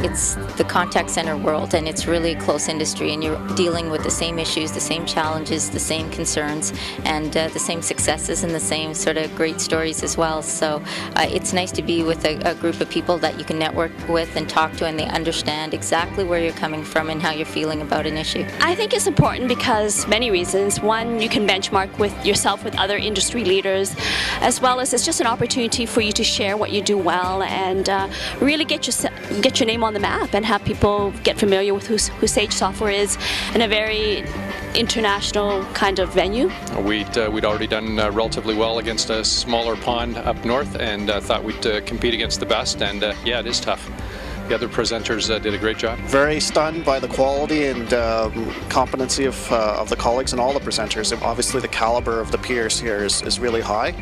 It's the contact center world, and it's really a close industry, and you're dealing with the same issues, the same challenges, the same concerns, and the same successes and the same sort of great stories as well. So it's nice to be with a group of people that you can network with and talk to, and they understand exactly where you're coming from and how you're feeling about an issue. I think it's important because many reasons. One, you can benchmark with yourself with other industry leaders, as well as it's just an opportunity for you to share what you do well and really get your name on the map and have people get familiar with who Sage Software is in a very international kind of venue. We'd already done relatively well against a smaller pond up north, and thought we'd compete against the best, and yeah, it is tough. The other presenters did a great job. Very stunned by the quality and competency of the colleagues and all the presenters. Obviously the caliber of the peers here is really high.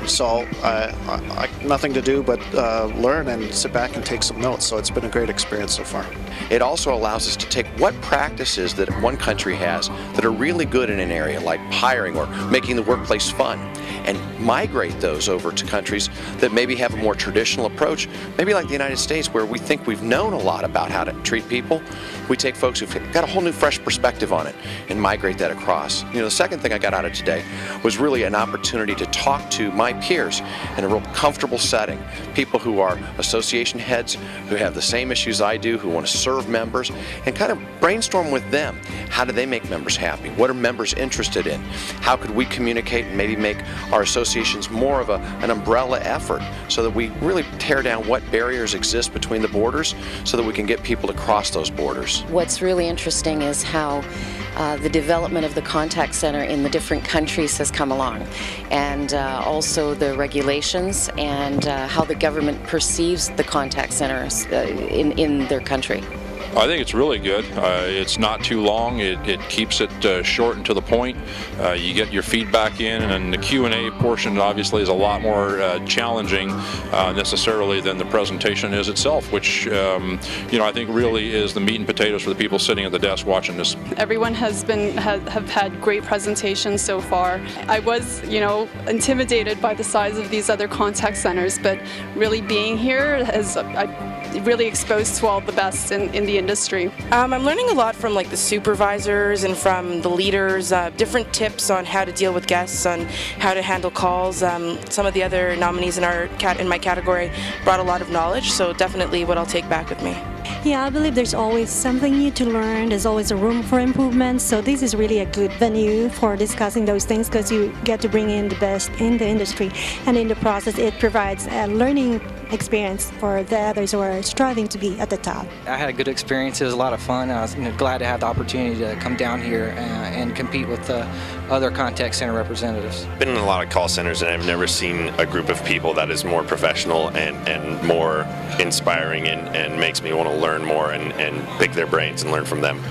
So nothing to do but learn and sit back and take some notes. So it's been a great experience so far. It also allows us to take what practices that one country has that are really good in an area, like hiring or making the workplace fun, and migrate those over to countries that maybe have a more traditional approach, maybe like the United States, where we think we've known a lot about how to treat people. We take folks who've got a whole new fresh perspective on it and migrate that across. You know, the second thing I got out of today was really an opportunity to talk to my peers in a real comfortable setting, people who are association heads, who have the same issues I do, who want to serve members, and kind of brainstorm with them. How do they make members happy? What are members interested in? How could we communicate and maybe make our associations more of an umbrella effort so that we really tear down what barriers exist between the borders so that we can get people to cross those borders. What's really interesting is how the development of the contact center in the different countries has come along, and also the regulations and how the government perceives the contact centers in their country. I think it's really good. It's not too long. It keeps it short and to the point. You get your feedback in, and the Q&A portion obviously is a lot more challenging necessarily than the presentation is itself, which I think really is the meat and potatoes for the people sitting at the desk watching this. Everyone have had great presentations so far. I was, intimidated by the size of these other contact centers, but really being here has really exposed to all the best in the industry. I'm learning a lot from the supervisors and from the leaders, different tips on how to deal with guests, on how to handle calls. Some of the other nominees in my category brought a lot of knowledge, so definitely what I'll take back with me. Yeah, I believe there's always something new to learn. There's always a room for improvement. So this is really a good venue for discussing those things because you get to bring in the best in the industry. And in the process, it provides a learning experience for the others who are striving to be at the top. I had a good experience. It was a lot of fun. I was glad to have the opportunity to come down here and compete with other contact center representatives. I've been in a lot of call centers, and I've never seen a group of people that is more professional and more inspiring and makes me want to learn more and pick their brains and learn from them.